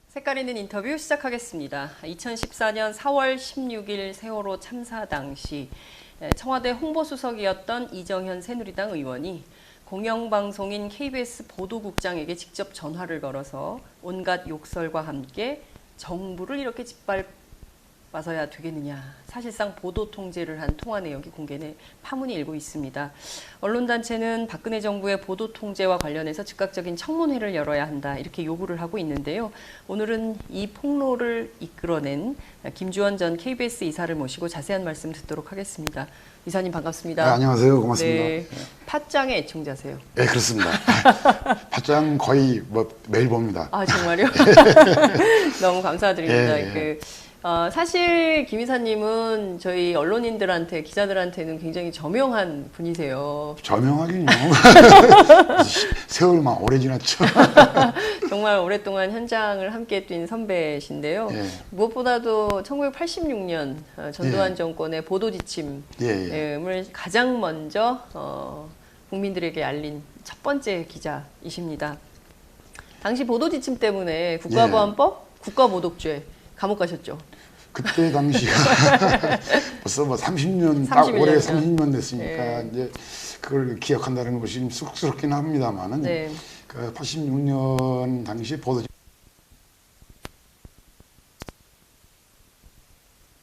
색깔 있는 인터뷰 시작하겠습니다. 2014년 4월 16일 세월호 참사 당시 청와대 홍보수석이었던 이정현 새누리당 의원이 공영방송인 KBS 보도국장에게 직접 전화를 걸어서 온갖 욕설과 함께 정부를 이렇게 짓밟아서야 되겠느냐. 사실상 보도 통제를 한 통화 내역이 공개돼 파문이 일고 있습니다. 언론단체는 박근혜 정부의 보도 통제와 관련해서 즉각적인 청문회를 열어야 한다. 이렇게 요구를 하고 있는데요. 오늘은 이 폭로를 이끌어낸 김주원 전 KBS 이사를 모시고 자세한 말씀 듣도록 하겠습니다. 이사님 반갑습니다. 네, 안녕하세요. 고맙습니다. 네, 팟짱의 애청자세요. 네, 그렇습니다. 팟짱 거의 매일 봅니다. 아, 정말요? 너무 감사드립니다. 예. 사실 김 이사님은 저희 언론인들한테, 기자들한테는 굉장히 저명한 분이세요. 저명하긴요. 세월만 오래 지났죠. 정말 오랫동안 현장을 함께 뛴 선배신데요. 예. 무엇보다도 1986년 전두환 예. 정권의 보도 지침을 예. 가장 먼저 국민들에게 알린 첫 번째 기자이십니다. 당시 보도 지침 때문에 국가보안법, 국가모독죄 감옥 가셨죠? 그때 당시가 벌써 30년, 딱 올해 30년 됐으니까 네. 이제 그걸 기억한다는 것이 좀 쑥스럽긴 합니다만은 네. 그 86년 당시 보도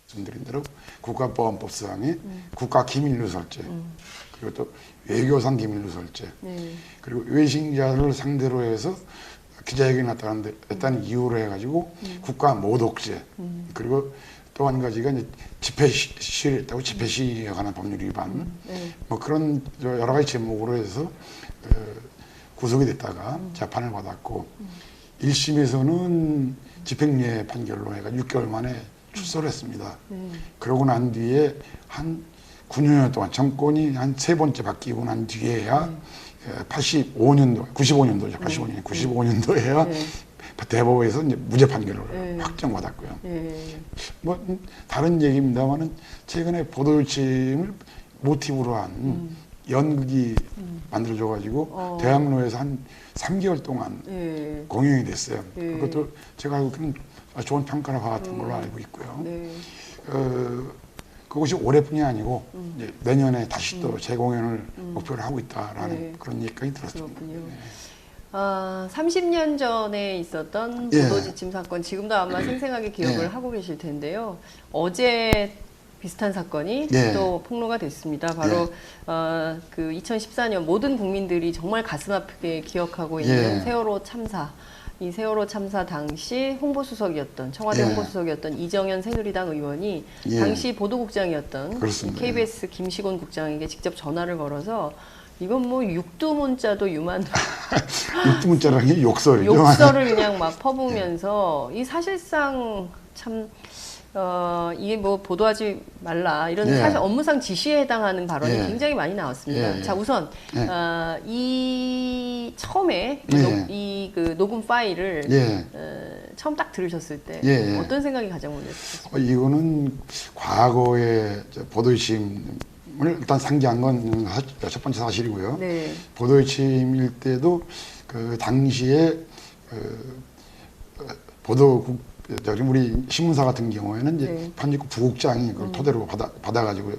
말씀드린 대로 국가보안법상의 국가기밀누설죄 그리고 또 외교상 기밀누설죄 그리고 외신자를 상대로 해서 기자회견이 했다는 이유로 해가지고 국가모독죄 그리고 또 한 가지가 이제 집회 시위를 했다고 집회 시위에 관한 법률 위반 뭐 그런 여러 가지 제목으로 해서 구속이 됐다가 재판을 받았고 1심에서는 집행유예 판결로 해가지고 6개월 만에 출소를 했습니다. 그러고 난 뒤에 한 9년 동안 정권이 한 세 번째 바뀌고 난 뒤에야 95년도죠. 95년도에야 대법원에서 이제 무죄 판결을 확정받았고요. 뭐 다른 얘기입니다만은 최근에 보도지침을 모티브로 한 연극이 만들어져가지고 대학로에서 한 3개월 동안 공연이 됐어요. 그것도 제가 알기로는 좋은 평가를 받았던 걸로 알고 있고요. 그것이 올해뿐이 아니고 이제 내년에 다시 또 재공연을 목표로 하고 있다라는 그런 얘기까지 들었습니다. 30년 전에 있었던 보도지침 사건 지금도 아마 생생하게 기억을 하고 계실 텐데요. 어제 비슷한 사건이 또 폭로가 됐습니다. 바로 그 2014년 모든 국민들이 정말 가슴 아프게 기억하고 있는 세월호 참사. 이 세월호 참사 당시 홍보수석이었던 청와대 홍보수석이었던 이정현 새누리당 의원이 당시 보도국장이었던 KBS 김시곤 국장에게 직접 전화를 걸어서 이건 뭐 육두문자도 유만 육두문자라는 게 욕설이죠. 욕설을 그냥 막 퍼부으면서 이 사실상 참 이게 뭐 보도하지 말라 이런 사실 업무상 지시에 해당하는 발언이 굉장히 많이 나왔습니다. 자 우선 이 처음에 이 그 녹음 파일을 처음 딱 들으셨을 때 어떤 생각이 가장 먼저 드셨어요? 이거는 과거의 보도지침을 일단 상기한 건 첫 번째 사실이고요. 보도지침일 때도 그 당시에 보도국 우리 신문사 같은 경우에는 이제 편집국 부국장이 그걸 토대로 받아가지고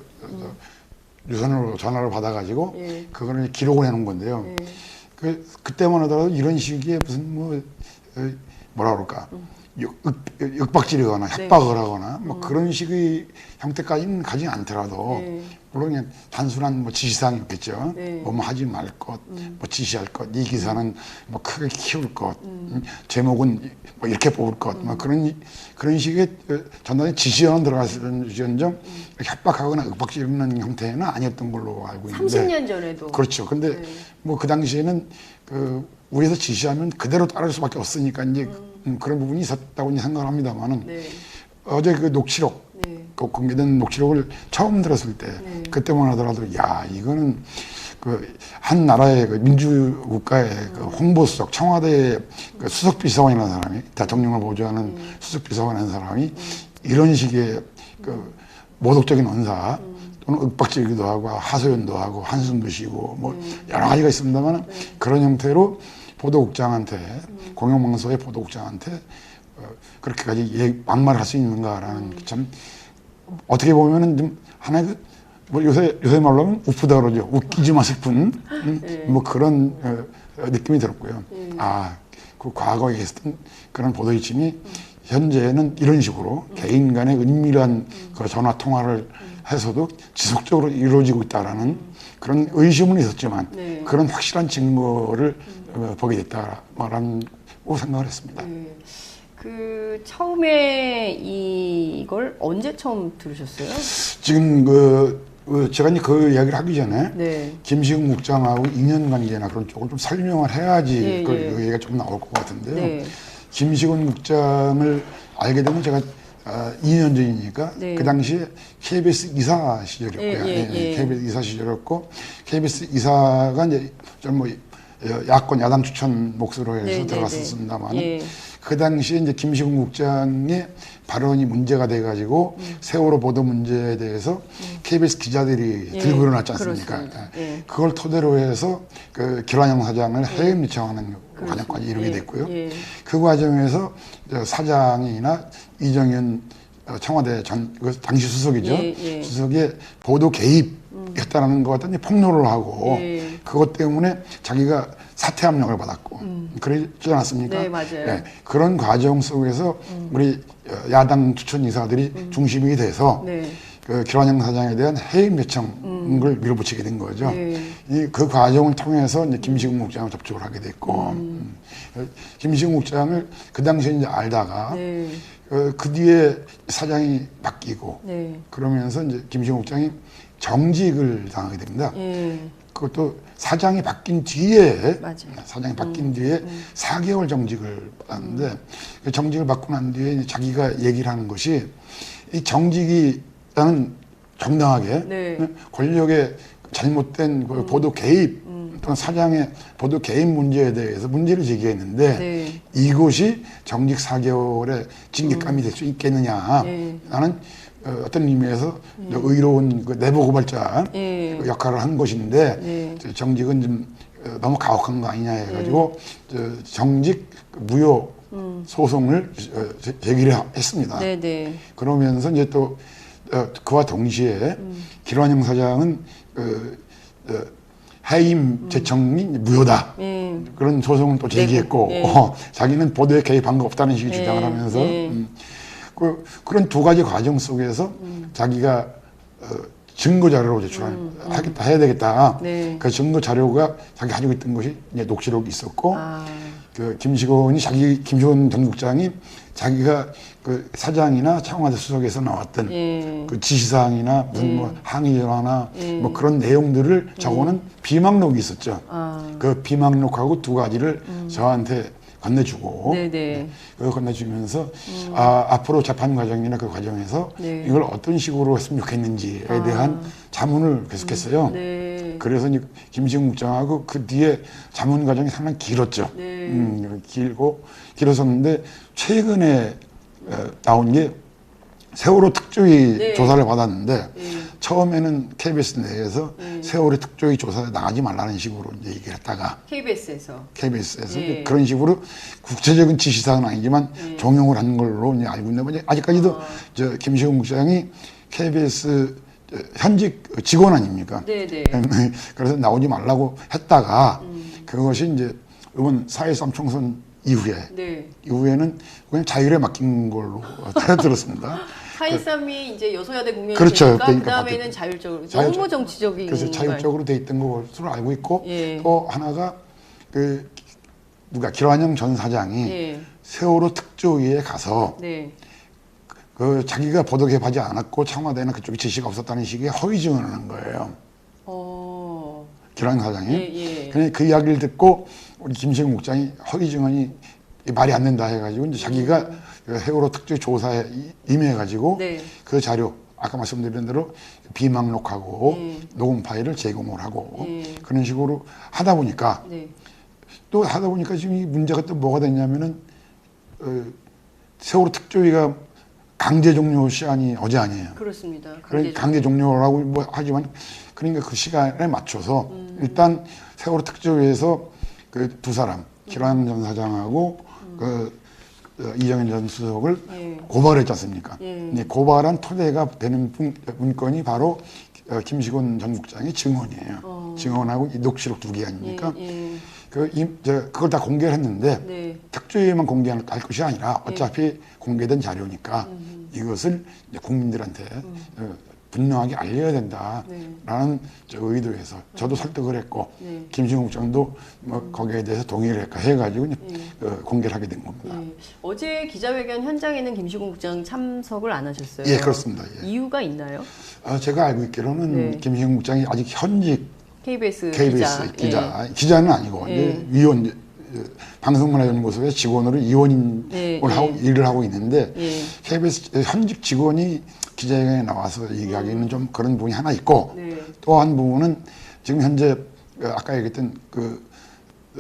유선으로 전화를 받아가지고 그거를 기록을 해놓은 건데요. 그때만 하더라도 이런 식의 무슨 뭐라 그럴까 윽박지르거나 협박을 하거나 뭐 그런 식의 형태까지는 가지 않더라도 물론 그냥 단순한 뭐 지시사항이 있겠죠. 뭐 하지 말 것, 뭐 지시할 것, 이 기사는 뭐 크게 키울 것, 제목은 뭐 이렇게 뽑을 것, 뭐 그런 식의 전단에 지시어는 들어갔을지언정 협박하거나 윽박지르는 형태는 아니었던 걸로 알고 있는데. 30년 전에도. 그렇죠. 근데 뭐 그 당시에는 그 위에서 지시하면 그대로 따를 수밖에 없으니까 이제 그런 부분이 있었다고 생각을 합니다만은 어제 그 녹취록, 그 공개된 녹취록을 처음 들었을 때 그때만 하더라도 야 이거는 그 한 나라의 그 민주국가의 그 홍보수석, 청와대 그 수석비서관이라는 사람이 대통령을 보좌하는 수석비서관이라는 사람이 이런 식의 그 모독적인 언사 또는 윽박지르기도 하고 하소연도 하고 한숨도 쉬고 뭐 여러 가지가 있습니다만 그런 형태로 보도국장한테 공영방송의 보도국장한테 그렇게까지 막말할 수 있는가라는 참 어떻게 보면은 좀 하나의 뭐 요새 말로 하면 우프다 그러죠. 웃기지만 싶은 뭐 그런 느낌이 들었고요. 그 과거에 있었던 그런 보도이침이 현재는 이런 식으로 개인 간의 은밀한 그 전화 통화를 해서도 지속적으로 이루어지고 있다라는 그런 의심은 있었지만 그런 확실한 증거를 보게 됐다라는 생각을 했습니다. 그 처음에 이걸 언제 처음 들으셨어요? 지금 제가 이제 그 이야기를 하기 전에 김시국 국장하고 인연 관계나 그런 쪽을 좀 설명을 해야지 그 얘기가 좀 나올 것 같은데요. 김시국 국장을 알게 되면 제가 2년 전이니까 그 당시에 KBS 이사 시절이었고요. KBS 이사 시절이었고 KBS 이사가 이제 좀 뭐 야당 추천 몫으로 해서 들어갔었습니다만 그 당시에 이제 김시국 국장의 발언이 문제가 돼가지고 세월호 보도 문제에 대해서 KBS 기자들이 들고 일어났지 않습니까? 그걸 토대로 해서 그 기란영 사장을 해임 요청하는 과정까지 이루게 됐고요. 그 과정에서 사장이나 이정현 청와대 당시 수석이죠. 수석의 보도 개입했다라는 것 같더니 폭로를 하고 그것 때문에 자기가 사퇴 압력을 받았고 그러지 않았습니까? 네, 맞아요. 그런 과정 속에서 우리 야당 추천 이사들이 중심이 돼서 그 기란영 사장에 대한 해임 요청을 밀어붙이게 된 거죠. 그 과정을 통해서 이제 김시국 국장을 접촉을 하게 됐고 김시국 국장을 그 당시에 이제 알다가 그 뒤에 사장이 바뀌고 그러면서 이제 김시국 국장이 정직을 당하게 됩니다. 그것도 사장이 바뀐 뒤에 4개월 정직을 받았는데 그 정직을 받고 난 뒤에 자기가 얘기를 하는 것이 이 정직이라는 정당하게 권력의 잘못된 그 보도 개입 또는 사장의 보도 개입 문제에 대해서 문제를 제기했는데 이것이 정직 4개월의 징계감이 될 수 있겠느냐. 나는 어떤 의미에서 의로운 그 내부 고발자 역할을 한 것인데 정직은 좀 너무 가혹한 거 아니냐 해가지고 정직 무효 소송을 제기를 했습니다. 그러면서 이제 또 그와 동시에 기란영 사장은 해임 제청이 무효다. 그런 소송을 또 제기했고 자기는 보도에 개입한 거 없다는 식의 주장을 하면서 그런 두 가지 과정 속에서 자기가 증거 자료로 제출하겠다 해야 되겠다. 그 증거 자료가 자기 가지고 있던 것이 이제 녹취록이 있었고 그 김시곤 전 국장이 자기가 그 사장이나 청와대 수석에서 나왔던 그 지시사항이나 무슨 뭐 항의 전화나 뭐 그런 내용들을 적어놓은 비망록이 있었죠. 그 비망록하고 두 가지를 저한테 건네주고 그걸 건네주면서 앞으로 재판 과정이나 그 과정에서 이걸 어떤 식으로 했으면 좋겠는지에 대한 자문을 계속했어요. 그래서 이제 김시국 국장하고 그 뒤에 자문 과정이 상당히 길었죠. 길었었는데 최근에 나온 게 세월호 특조위 조사를 받았는데 처음에는 KBS 내에서 세월호 특조위 조사에 나가지 말라는 식으로 이제 얘기를 했다가 KBS에서 그런 식으로 구체적인 지시사항은 아니지만 종용을 한 걸로 이제 알고 있는데 아직까지도 김시국 국장이 KBS 현직 직원 아닙니까? 그래서 나오지 말라고 했다가 그것이 이제 이번 4.13 총선 이후에는 그냥 자율에 맡긴 걸로 들었습니다. 4.13이 이제 여소야대 국면이 그렇죠. 되니까 그다음에는 자율적으로 너무 정치적인 그래서 자율적으로 돼 있던 것으로 알고 있고 또 하나가 그 기란영 전 사장이 세월호 특조위에 가서 그 자기가 보도 개입하지 않았고 청와대는 그쪽에 지시가 없었다는 식의 허위 증언을 한 거예요. 기란영 사장이. 그 이야기를 듣고 우리 김시국 국장이 허위 증언이 말이 안 된다 해가지고 이제 자기가 세월호 특조위 조사에 임해가지고 그 자료 아까 말씀드린 대로 비망록하고 녹음 파일을 제공을 하고 그런 식으로 하다 보니까 지금 이 문제가 또 뭐가 됐냐면은 세월호 특조위가 강제 종료 시한이 어제 아니에요. 그렇습니다. 강제 종료라고 뭐 하지만 그러니까 그 시간에 맞춰서 일단 세월호 특조위에서 그 두 사람 기란영 전 사장하고 그 이정현 전 수석을 예. 고발했지 않습니까? 예. 근데 고발한 토대가 되는 문건이 바로 김시곤 전 국장의 증언이에요. 증언하고 이 녹취록 2개 아닙니까? 예. 그걸 다 공개를 했는데 네. 특조위에만 공개할 것이 아니라 어차피 공개된 자료니까 이것을 이제 국민들한테 분명하게 알려야 된다라는 의도에서 저도 설득을 했고 네. 김시곤 국장도 뭐 거기에 대해서 동의를 해가지고 공개를 하게 된 겁니다. 예. 어제 기자회견 현장에는 김시곤 국장 참석을 안 하셨어요. 예, 그렇습니다. 예. 이유가 있나요? 제가 알고 있기로는 네. 김시곤 국장이 아직 현직 KBS 기자, 기자는 아니고 이제 위원 방송문화연구소의 직원으로 위원을 일을 하고 있는데 예. KBS 현직 직원이 기자회견에 나와서 얘기하기는 좀 그런 부분이 하나 있고 네. 또 한 부분은 지금 현재 아까 얘기했던 그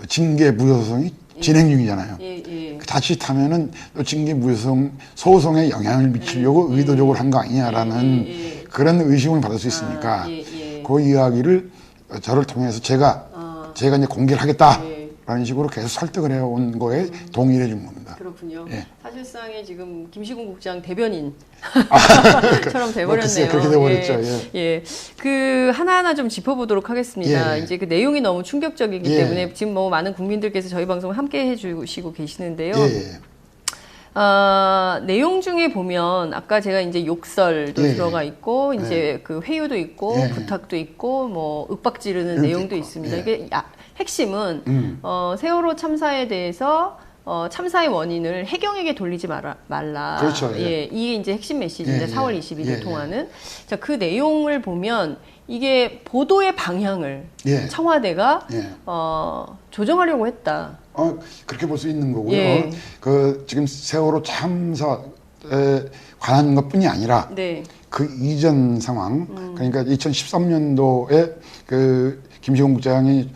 징계 무효소송이 진행 중이잖아요. 예. 자칫하면은 또 징계 무효소송 소송에 영향을 미치려고 의도적으로 한 거 아니냐라는 그런 의심을 받을 수 있으니까 그 이야기를 저를 통해서 제가 이제 공개를 하겠다라는 식으로 계속 설득을 해온 거에 동의를 해준 겁니다. 그렇군요. 예. 사실상에 지금 김시곤 국장 대변인처럼 뭐 돼버렸네요. 그렇게 돼버렸죠. 예. 그 하나하나 좀 짚어보도록 하겠습니다. 예. 이제 그 내용이 너무 충격적이기 예. 때문에 지금 뭐 많은 국민들께서 저희 방송을 함께 해주시고 계시는데요. 예. 내용 중에 보면 아까 제가 이제 욕설도 예. 들어가 있고 이제 그 회유도 있고 예. 부탁도 있고 뭐 윽박 지르는 내용도 있고. 있습니다. 예. 이게 핵심은 세월호 참사에 대해서 참사의 원인을 해경에게 돌리지 말라. 그렇죠. 예. 이게 이제 핵심 메시지인데 예. 4월 22일 예. 통하는 자, 그 내용을 보면 이게 보도의 방향을 예. 청와대가 예. 조정하려고 했다. 그렇게 볼 수 있는 거고요. 예. 지금 세월호 참사에 관한 것뿐이 아니라 네. 그 이전 상황, 그러니까 2013년도에 그 김시곤 국장이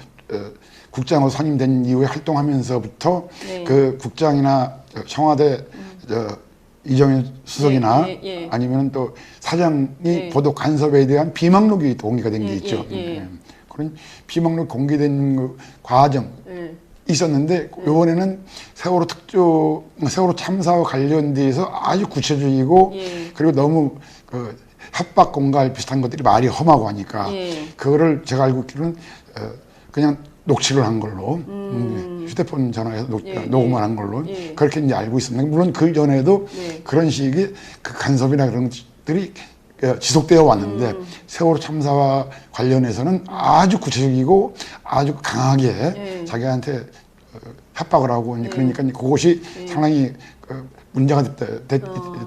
국장으로 선임된 이후에 활동하면서부터 네. 그 국장이나 청와대 이정현 수석이나 예. 아니면 또 사장이 예. 보도 간섭에 대한 비망록이 공개가 된 게 있죠. 예. 그런 비망록 공개된 그 과정 예. 있었는데 이번에는 세월호 참사와 관련돼서 아주 구체적이고 예. 그리고 너무 협박 공갈 비슷한 것들이 말이 험하고 하니까 예. 그거를 제가 알고 있기로는 그냥 녹취를 한 걸로 휴대폰 전화해서 녹음을 한 걸로 예. 그렇게 이제 알고 있습니다. 물론 그 전에도 네. 그런 식의 그 간섭이나 그런 것들이 지속되어 왔는데 세월호 참사와 관련해서는 아주 구체적이고 아주 강하게 자기한테 협박을 하고 그러니까 그것이 상당히 문제가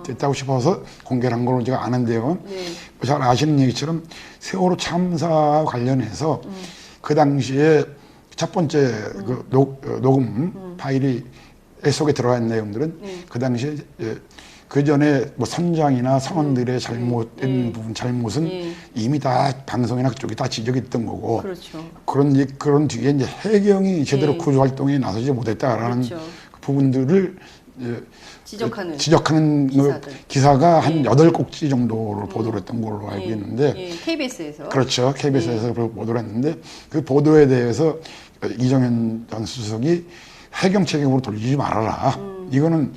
됐다고 싶어서 공개를 한 걸로 제가 아는데요. 잘 아시는 얘기처럼 세월호 참사와 관련해서 그 당시에 첫 번째 그 녹음 파일이 속에 들어가 있는 내용들은 그 당시에 그 전에 뭐 선장이나 선원들의 잘못된 부분 잘못은 이미 다 방송이나 그쪽이 다 지적이 됐던 거고 그렇죠. 그런 뒤에 이제 해경이 제대로 구조 활동에 나서지 못했다라는 그렇죠. 부분들을 지적하는 기사가 한 8꼭지 정도로 보도를 했던 걸로 알고 있는데 KBS에서 그렇죠. KBS에서 보도를 했는데 그 보도에 대해서 이정현 전 수석이 해경 책임으로 돌리지 말아라. 이거는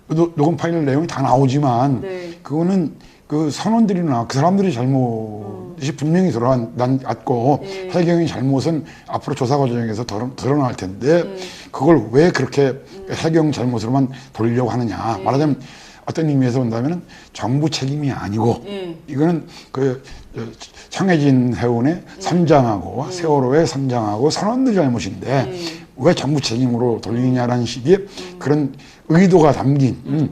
녹음 파일 내용이 다 나오지만 그거는 그 선원들이나 그 사람들이 잘못이 분명히 드러났고 해경의 잘못은 앞으로 조사 과정에서 드러날 텐데 그걸 왜 그렇게 해경 잘못으로만 돌리려고 하느냐. 말하자면 어떤 의미에서 본다면 정부 책임이 아니고 이거는 그 청해진 해운의 선장하고 세월호의 선장하고 선원들 잘못인데 왜 정부 책임으로 돌리냐라는 식의 그런 의도가 담긴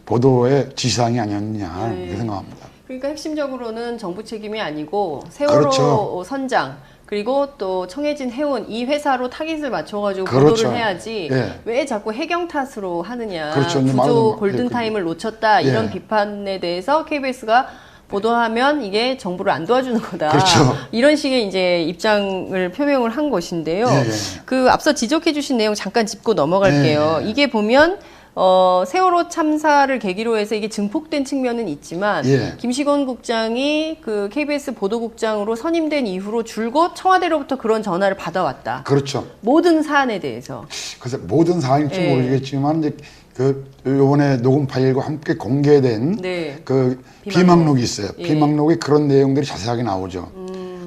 보도의 지시사항이 아니었느냐 이렇게 생각합니다. 그러니까 핵심적으로는 정부 책임이 아니고 세월호 그렇죠. 선장 그리고 또 청해진 해운 이 회사로 타깃을 맞춰가지고 그렇죠. 보도를 해야지 왜 자꾸 해경 탓으로 하느냐. 그렇죠. 구조 골든타임을 놓쳤다 이런 비판에 대해서 KBS가 보도하면 이게 정부를 안 도와주는 거다. 그렇죠. 이런 식의 이제 입장을 표명을 한 것인데요. 그 앞서 지적해 주신 내용 잠깐 짚고 넘어갈게요. 이게 보면 세월호 참사를 계기로 해서 이게 증폭된 측면은 있지만 김시곤 국장이 그 KBS 보도국장으로 선임된 이후로 줄곧 청와대로부터 그런 전화를 받아왔다. 그렇죠. 모든 사안에 대해서. 그래서 모든 사안일지 모르겠지만 이제 요번에 녹음 파일과 함께 공개된 네. 그 비망록. 비망록이 있어요. 예. 비망록에 그런 내용들이 자세하게 나오죠.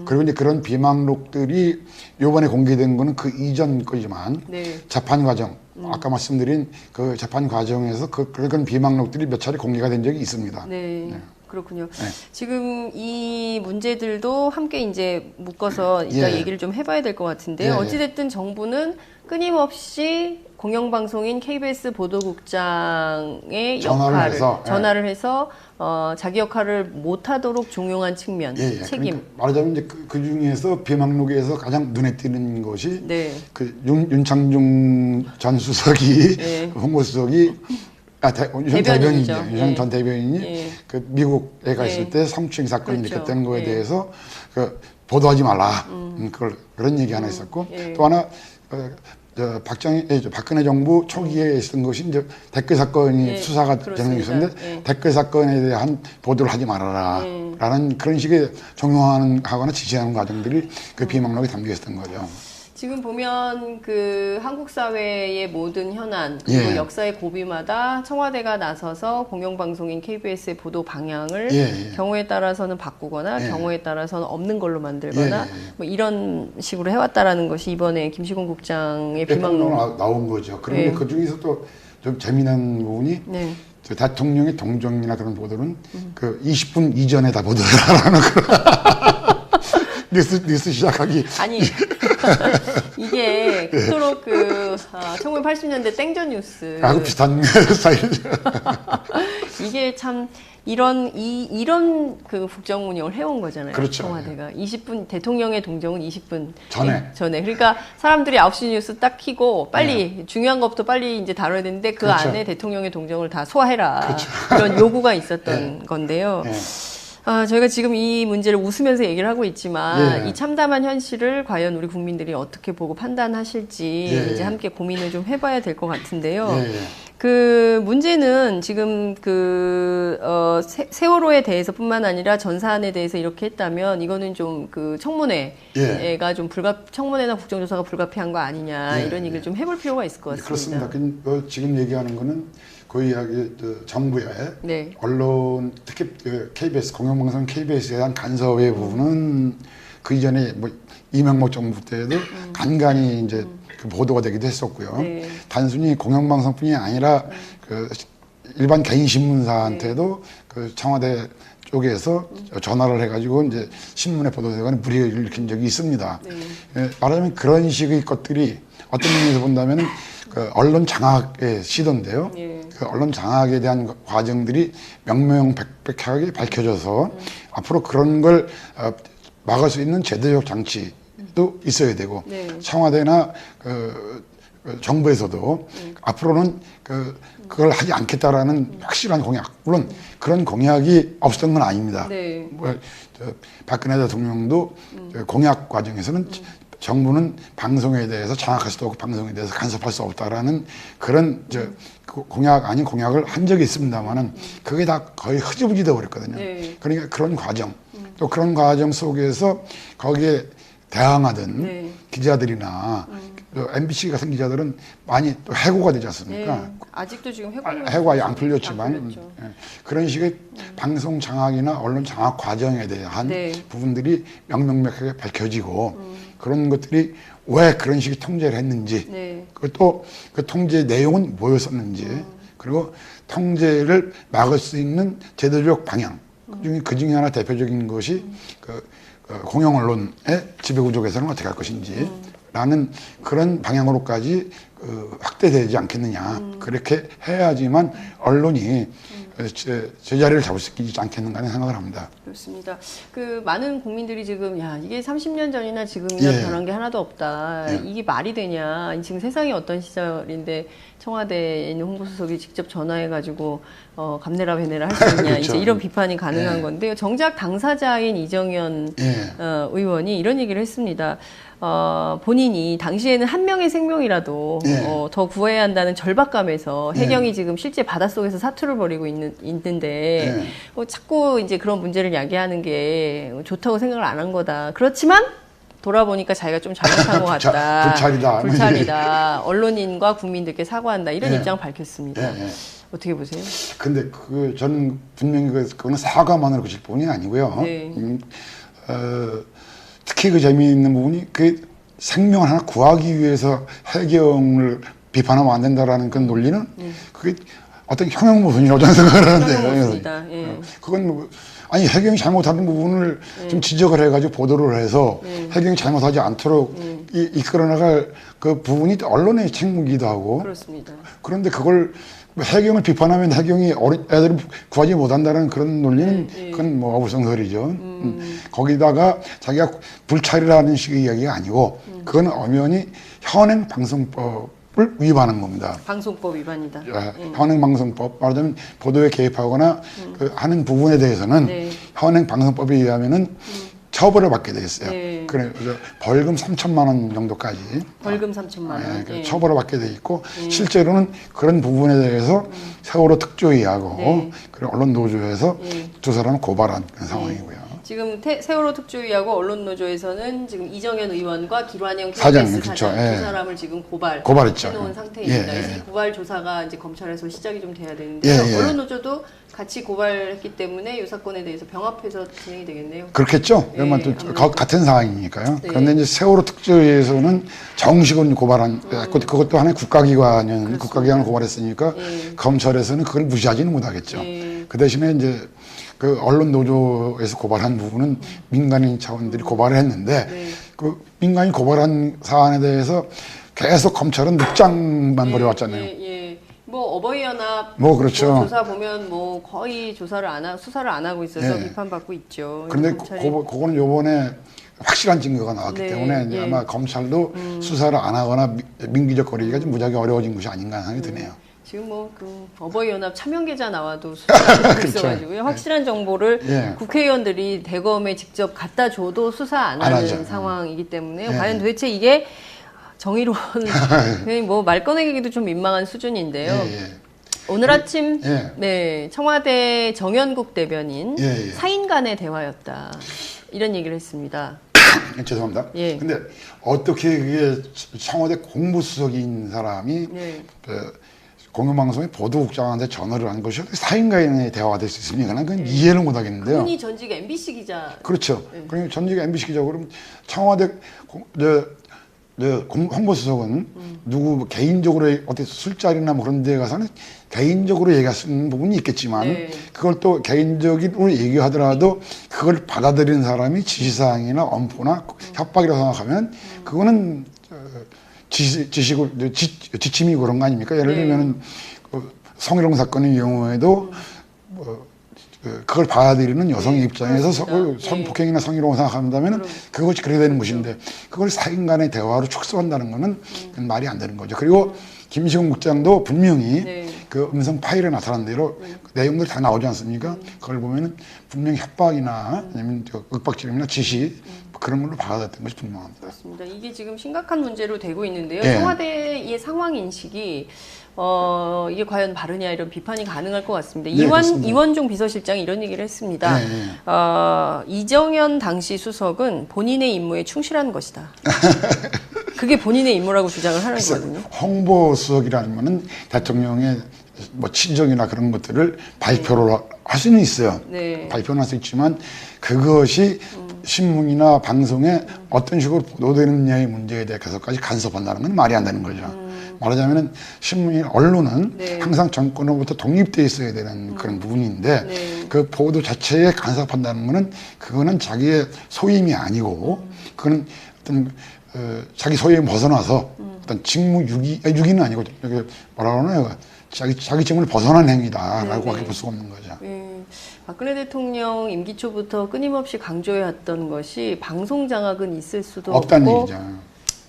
그리고 이제 그런 비망록들이 요번에 공개된 거는 그 이전 거지만 네. 재판 과정, 아까 말씀드린 그 재판 과정에서 그런 비망록들이 몇 차례 공개가 된 적이 있습니다. 네. 그렇군요. 네. 지금 이 문제들도 함께 이제 묶어서 이따 예. 얘기를 좀 해봐야 될 것 같은데요. 예. 어찌됐든 정부는 끊임없이 공영방송인 KBS 보도국장의 전화를 역할을 해서, 예. 전화를 해서 자기 역할을 못하도록 종용한 측면, 예, 예. 책임. 그러니까 말하자면 이제 그 중에서 비망록에서 가장 눈에 띄는 것이 네. 그 윤창중 전 수석이 예. 홍보수석이 윤 대변인이죠. 대변인이죠. 윤 예. 전 대변인이 예. 그 미국에 가 있을 예. 때 성추행 사건이 그렇죠. 일으켰다는 거에 예. 대해서 그 보도하지 말라. 그런 얘기 하나 있었고 예. 또 하나 박근혜 정부 초기에 있었던 것이 이제 댓글 사건이 예. 수사가 그렇습니다. 진행됐었는데 예. 댓글 사건에 대한 보도를 하지 말아라. 예. 라는 그런 식의 하거나 지시하는 과정들이 그 비망록에 담겨 있었던 거죠. 지금 보면 그 한국 사회의 모든 현안 그리고 예. 역사의 고비마다 청와대가 나서서 공영방송인 KBS의 보도 방향을 예. 경우에 따라서는 바꾸거나 예. 경우에 따라서는 없는 걸로 만들거나 예. 뭐 이런 식으로 해왔다라는 것이 이번에 김시곤 국장의 비망록 비망록. 나온 거죠. 그런데 예. 그 중에서 또 좀 재미난 부분이 네. 저 대통령의 동정이나 그런 보도는 그 20분 이전에 다 보도해라라는 그런 뉴스 시작하기. 아니 이게 그토록 1980년대 땡전 뉴스 하고 비슷한 스타일이죠. 이게 참 이런 그 국정 운영을 해온 거잖아요. 그렇죠. 청와대가 20분 대통령의 동정은 20분 전에. 그러니까 사람들이 9시 뉴스 딱 키고 빨리 중요한 것부터 빨리 이제 다뤄야 되는데 그 그렇죠. 안에 대통령의 동정을 다 소화해라. 그렇죠. 이런 요구가 있었던 건데요. 예. 저희가 지금 이 문제를 웃으면서 얘기를 하고 있지만 예. 이 참담한 현실을 과연 우리 국민들이 어떻게 보고 판단하실지 예. 이제 함께 고민을 좀 해봐야 될 것 같은데요. 예. 그 문제는 지금 세월호에 대해서뿐만 아니라 전 사안에 대해서 이렇게 했다면 이거는 좀 그 청문회가 좀 청문회나 국정조사가 불가피한 거 아니냐 예. 이런 얘기를 좀 해볼 필요가 있을 것 같습니다. 그렇습니다. 지금 얘기하는 거는 거의 정부의 네. 언론 특히 KBS 공영방송 KBS에 대한 간섭의 부분은 그 이전에 뭐 이명박 정부 때도 간간히 이제 그 보도가 되기도 했었고요. 네. 단순히 공영방송뿐이 아니라 그 일반 개인 신문사한테도 그 청와대 쪽에서 전화를 해가지고 이제 신문에 보도되거나 불이익을 일으킨 적이 있습니다. 네. 말하자면 그런 식의 것들이 어떤 면에서 본다면은 그 언론 장악의 시도인데요. 예. 그 언론 장악에 대한 과정들이 명명백백하게 밝혀져서 앞으로 그런 걸 막을 수 있는 제도적 장치도 있어야 되고 네. 청와대나 정부에서도 앞으로는 그걸 하지 않겠다라는 확실한 공약, 물론 그런 공약이 없었던 건 아닙니다. 네. 박근혜 대통령도 공약 과정에서는 정부는 방송에 대해서 장악할 수도 없고 방송에 대해서 간섭할 수 없다라는 그런 공약 아닌 공약을 한 적이 있습니다만은 그게 다 거의 흐지부지 되어 버렸거든요. 네. 그러니까 그런 과정 또 그런 과정 속에서 거기에 대항하던 네. 기자들이나 또 MBC 같은 기자들은 많이 또 해고가 되지 않습니까? 네. 아직도 지금 해고가 안 풀렸지만 안 풀렸죠. 그런 식의 방송 장악이나 언론 장악 과정에 대한 네. 부분들이 명명백하게 밝혀지고 그런 것들이 왜 그런 식의 통제를 했는지 네. 그것도 그 통제 내용은 뭐였었는지 그리고 통제를 막을 수 있는 제도적 방향 그 중에 하나 대표적인 것이 공영 언론의 지배구조 개선을 어떻게 할 것인지 라는 그런 방향으로까지 확대되지 않겠느냐. 그렇게 해야지만 언론이 제자리를 잡을 수 있지 않겠는가 하는 생각을 합니다. 그렇습니다. 그 많은 국민들이 지금 이게 30년 전이나 지금이나 예. 변한 게 하나도 없다. 예. 이게 말이 되냐. 지금 세상이 어떤 시절인데 청와대에 있는 홍보수석이 직접 전화해가지고 감내라 배내라 할 수 있냐. 그렇죠. 이제 이런 비판이 가능한 예. 건데요. 정작 당사자인 이정현 예. 의원이 이런 얘기를 했습니다. 본인이 당시에는 한 명의 생명이라도 예. 더 구해야 한다는 절박감에서 예. 해경이 지금 실제 바닷속에서 사투를 벌이고 있는데 자꾸 이제 그런 문제를 야기하는 게 좋다고 생각을 안 한 거다. 그렇지만 돌아보니까 자기가 좀 잘못한 것 같다. 불찰이다. 불찰이다. 언론인과 국민들께 사과한다. 이런 예. 입장 밝혔습니다. 예, 예. 어떻게 보세요? 근데 저는 분명히 그거는 사과만으로 그칠 부분이 아니고요. 네. 특히 그 재미있는 부분이 그 생명을 하나 구하기 위해서 해경을 비판하면 안 된다라는 그런 논리는 그게 어떤 형용모순이라고 저는 생각을 하는데. 형용모순이다. 예. 그건 뭐, 아니 해경이 잘못하는 부분을 좀 지적을 해가지고 보도를 해서 해경이 잘못하지 않도록 이끌어나갈 그 부분이 언론의 책무이기도 하고. 그렇습니다. 그런데 그걸 해경을 비판하면 해경이 애들을 구하지 못한다는 그런 논리는 그건 뭐 어불성설이죠. 거기다가 자기가 불찰이라는 식의 이야기가 아니고 그건 엄연히 현행 방송법을 위반한 겁니다. 방송법 위반이다. 현행 방송법 말하자면 보도에 개입하거나 그 하는 부분에 대해서는 네. 현행 방송법에 의하면은 처벌을 받게 되겠어요. 네. 그래 벌금 3천만 원 정도까지 벌금 3천만 원. 예, 처벌을 받게 돼 있고 실제로는 그런 부분에 대해서 세월호 특조위하고 네. 그리고 언론 노조에서 네. 두 사람을 고발한 그런 상황이고요. 지금 세월호 특조위하고 언론노조에서는 지금 이정현 의원과 김환영 사장, KBS 그렇죠. 사장 예. 두 사람을 지금 고발했죠. 해놓은 상태입니다. 예, 예. 그래서 이 고발 조사가 이제 검찰에서 시작이 좀 돼야 되는데요. 예, 예. 언론노조도 같이 고발했기 때문에 이 사건에 대해서 병합해서 진행이 되겠네요. 그렇겠죠. 예, 왜냐면 또 아무래도. 같은 상황이니까요. 네. 그런데 이제 세월호 특조위에서는 정식으로 고발한 그것도 하나의 국가기관은 국가기관을 고발했으니까 예. 검찰에서는 그걸 무시하지는 못하겠죠. 예. 그 대신에 이제 그 언론 노조에서 고발한 부분은 민간인 차원들이 고발을 했는데 네. 그 민간인 고발한 사안에 대해서 계속 검찰은 묵장만 벌여왔잖아요. 예, 예. 뭐 어버이연합 뭐 그렇죠. 조사 보면 뭐 거의 수사를 안 하고 있어서 예. 비판받고 있죠. 그런데 검찰이 그거는 요번에 확실한 증거가 나왔기 네, 때문에 이제 예. 아마 검찰도 수사를 안 하거나 민기적 거리기가 좀 무지하게 어려워진 것이 아닌가 생각이 드네요. 지금 뭐 그 어버이연합 차명 계좌 나와도 수사를 하고 있어가지고요. 확실한 정보를 예. 국회의원들이 대검에 직접 갖다 줘도 수사 안 안 하는 하죠. 상황이기 때문에 예. 과연 도대체 이게 정의로운 그냥 뭐 말 꺼내기도 좀 민망한 수준인데요. 예, 예. 오늘 아침 예. 네, 청와대 정연국 대변인 예, 예. 사인 간의 대화였다 이런 얘기를 했습니다. 죄송합니다. 예. 근데 어떻게 그게 청와대 공보수석인 사람이 네. 공영방송의 보도국장한테 전화를 한 것이 사인간의 대화가 될 수 있습니까? 난 그건 이해를 못 하겠는데요. 그분이 전직 MBC 기자. 그렇죠. 그러니까 전직 MBC 기자 그러면 청와대 홍보수석은 누구 개인적으로 어떻게 술자리나 뭐 그런 데 가서는 개인적으로 얘기할 수 있는 부분이 있겠지만 네. 그걸 또 개인적으로 얘기하더라도 그걸 받아들이는 사람이 지시사항이나 엄포나 협박이라고 생각하면 그거는 지침이고 그런 거 아닙니까? 예를 네. 들면은 성희롱 사건의 경우에도 그걸 받아들이는 여성의 입장에서 그렇습니다. 성폭행이나 성희롱을 생각한다면 그것이 그렇게 되는 것인데 그걸 사인 간의 대화로 축소한다는 것은 그건 말이 안 되는 거죠. 그리고 김시국 국장도 분명히 네. 그 음성 파일에 나타난 대로 그 내용들이 다 나오지 않습니까? 그걸 보면은 분명히 협박이나 아니면 윽박지름이나 지시 그런 걸로 받아들였던 것이 분명합니다. 그렇습니다. 이게 지금 심각한 문제로 되고 있는데요. 예. 청와대의 상황 인식이 이게 과연 바르냐 이런 비판이 가능할 것 같습니다. 네, 그렇습니다. 이원종 비서실장이 이런 얘기를 했습니다. 네, 이정현 당시 수석은 본인의 임무에 충실한 것이다. 그게 본인의 임무라고 주장을 하는 거거든요. 홍보수석이라는 거는 대통령의 뭐 친정이나 그런 것들을 발표를 할 수는 있어요. 네. 발표는 할 수 있지만 그것이 신문이나 방송에 어떤 식으로 보도되느냐의 문제에 대해서까지 간섭한다는 건 말이 안 되는 거죠. 말하자면은 신문이나 언론은 네. 항상 정권으로부터 독립돼 있어야 되는 그런 부분인데 네. 그 보도 자체에 간섭한다는 거는 그거는 자기의 소임이 아니고 그거는 어떤 자기 소임을 벗어나서 어떤 직무 유기는 아니고 이게 뭐라 그러나요? 자기 직무를 벗어난 행위다라고 네. 볼 수가 없는 거죠. 박근혜 대통령 임기 초부터 끊임없이 강조해왔던 것이 방송 장악은 있을 수도 없다는 없고 얘기죠.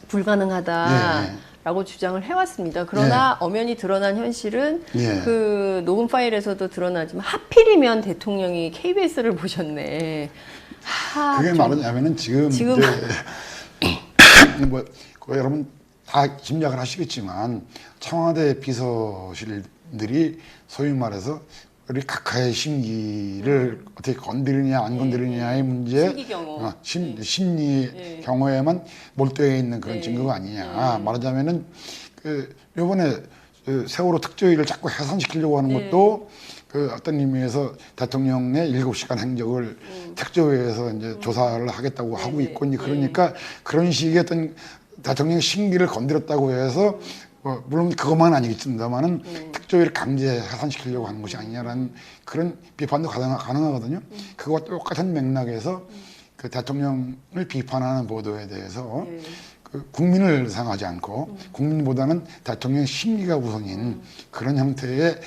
불가능하다라고 주장을 해왔습니다. 그러나 엄연히 드러난 현실은 예. 그 녹음 파일에서도 드러나지만 하필이면 대통령이 KBS를 보셨네. 그게 말하자면은 지금 지금- 이제 뭐 여러분 다 짐작을 하시겠지만 청와대 비서실들이 소위 말해서 각하의 심기를 어떻게 건드리냐 안 건드리냐의 문제, 심기 경호. 심리 경호에만 몰두해 있는 그런 증거가 아니냐. 말하자면은 요번에 세월호 특조위를 자꾸 해산시키려고 하는 것도 어떤 의미에서 대통령의 7시간 행적을 특조위에서 이제 조사를 하겠다고 하고 있고, 그러니까 그런 식의 어떤 대통령의 심기를 건드렸다고 해서 물론 그것만 아니겠습니다만은 특조위를 강제 해산시키려고 하는 것이 아니냐라는 그런 비판도 가능하거든요. 그와 똑같은 맥락에서 그 대통령을 비판하는 보도에 대해서 국민을 상하지 않고 국민보다는 대통령의 심리가 우선인 그런 형태의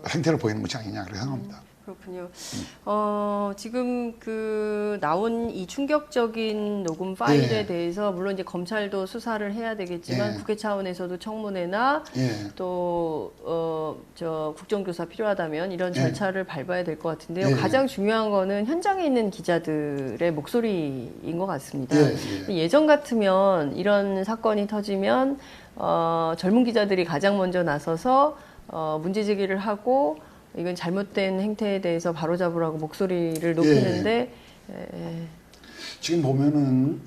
행태를 보이는 것이 아니냐 그렇게 생각합니다. 그렇군요. 지금 나온 이 충격적인 녹음 파일에 대해서 물론 이제 검찰도 수사를 해야 되겠지만 국회 차원에서도 청문회나 또 국정조사 필요하다면 이런 절차를 밟아야 될 것 같은데요. 가장 중요한 거는 현장에 있는 기자들의 목소리인 것 같습니다. 예전 같으면 이런 사건이 터지면 젊은 기자들이 가장 먼저 나서서 문제 제기를 하고 이건 잘못된 행태에 대해서 바로잡으라고 목소리를 높이는데 지금 보면은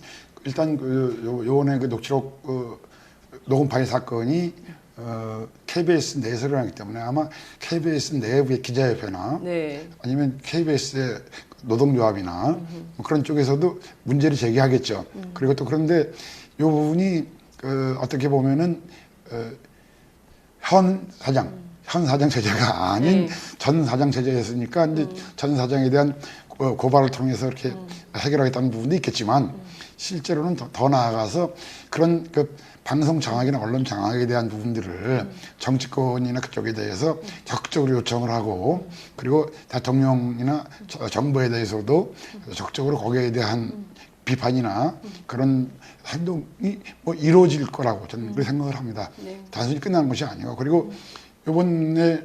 일단 요번에 녹취록 녹음 파일 사건이 KBS 내에서 하기 때문에 아마 KBS 내부의 기자협회나 아니면 KBS의 노동조합이나 뭐 그런 쪽에서도 문제를 제기하겠죠. 그리고 또 그런데 요 부분이 어떻게 보면은 현 사장 체제가 아닌 전 사장 체제였으니까 이제 전 사장에 대한 고발을 통해서 이렇게 해결하겠다는 부분도 있겠지만 실제로는 더 나아가서 그런 방송 장악이나 언론 장악에 대한 부분들을 정치권이나 그쪽에 대해서 적극적으로 요청을 하고 그리고 대통령이나 정부에 대해서도 적극적으로 거기에 대한 비판이나 그런 행동이 뭐 이루어질 거라고 저는 그렇게 생각을 합니다. 단순히 끝나는 것이 아니고 그리고 이번에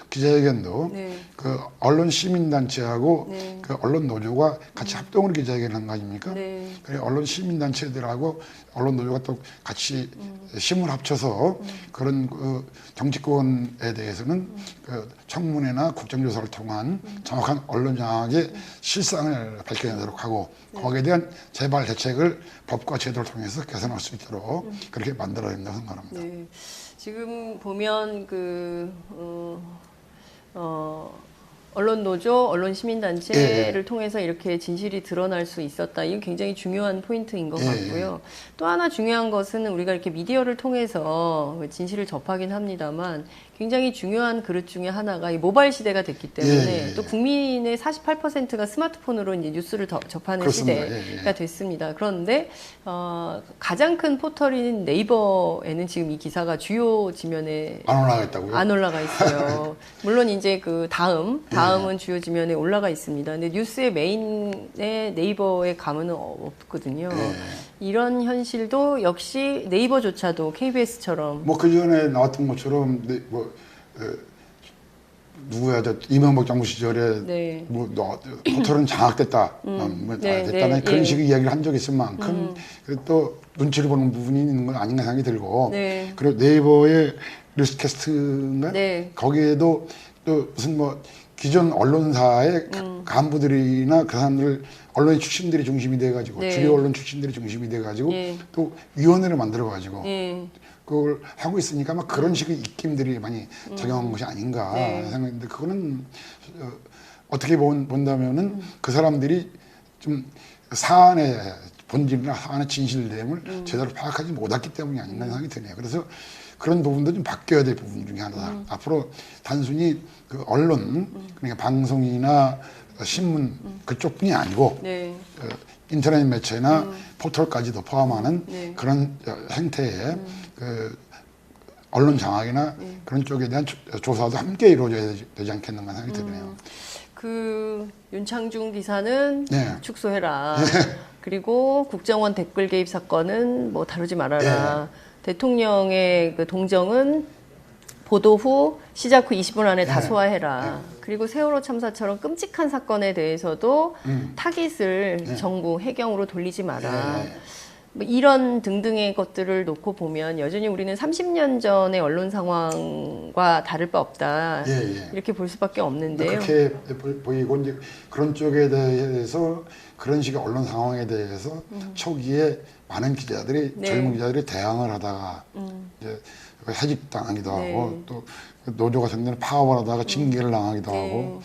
기자회견도 그 언론 시민단체하고 그 언론 노조가 같이 합동으로 기자회견을 한 거 아닙니까? 그래 언론 시민단체들하고 언론 노조가 또 같이 힘을 합쳐서 그런 정치권에 대해서는 그 청문회나 국정조사를 통한 정확한 언론 장악의 실상을 밝혀내도록 하고 거기에 대한 재발 대책을 법과 제도를 통해서 개선할 수 있도록 그렇게 만들어야 된다고 생각합니다. 지금 보면 언론 노조, 언론 시민단체를 통해서 이렇게 진실이 드러날 수 있었다. 이건 굉장히 중요한 포인트인 것 같고요. 또 하나 중요한 것은 우리가 이렇게 미디어를 통해서 진실을 접하긴 합니다만 굉장히 중요한 그릇 중에 하나가 이 모바일 시대가 됐기 때문에 또 국민의 48%가 스마트폰으로 이제 뉴스를 접하는 그렇습니다. 시대가 됐습니다. 그런데 가장 큰 포털인 네이버에는 지금 이 기사가 주요 지면에 안 올라가 있다고요? 안 올라가 있어요. 물론 이제 다음은 주요 지면에 올라가 있습니다. 근데 뉴스의 메인에 네이버에 가면은 없거든요. 이런 현실도 역시 네이버조차도 KBS처럼 뭐 그 전에 나왔던 것처럼 누구야 이명박 정부 시절에 포털은 장악됐다, 됐다는 그런 식의 이야기를 한 적이 있을 만큼 또 눈치를 보는 부분이 있는 건 아닌가 생각이 들고 그리고 네이버의 뉴스캐스트인가 거기에도 또 무슨 기존 언론사의 간부들이나 그 사람들 언론의 출신들이 중심이 돼가지고 주요 언론 출신들이 중심이 돼가지고 또 위원회를 만들어가지고 그걸 하고 있으니까 막 그런 식의 입김들이 많이 작용한 것이 아닌가 생각했는데 그거는 어떻게 본다면은 그 사람들이 좀 사안의 본질이나 사안의 진실됨을 제대로 파악하지 못했기 때문이 아닌가 생각이 드네요. 그래서 그런 부분도 좀 바뀌어야 될 부분 중에 하나다. 앞으로 단순히 그 언론, 그러니까 방송이나 신문 그쪽뿐이 아니고 인터넷 매체나 포털까지도 포함하는 그런 형태의 그 언론 장악이나 그런 쪽에 대한 조사도 함께 이루어져야 되지 않겠는가 생각이 드네요. 윤창중 기사는 축소해라. 그리고 국정원 댓글 개입 사건은 다루지 말아라. 대통령의 그 동정은 보도 후 시작 후 20분 안에 다 소화해라. 그리고 세월호 참사처럼 끔찍한 사건에 대해서도 타깃을 정부 해경으로 돌리지 마라. 뭐 이런 등등의 것들을 놓고 보면 여전히 우리는 30년 전의 언론 상황과 다를 바 없다. 이렇게 볼 수밖에 없는데요. 그렇게 보이고 이제 그런 쪽에 대해서 그런 식의 언론 상황에 대해서 초기에 많은 기자들이 젊은 기자들이 대항을 하다가 이제 해직당하기도 하고 또 노조가 생기는 파업을 하다가 징계를 당하기도 하고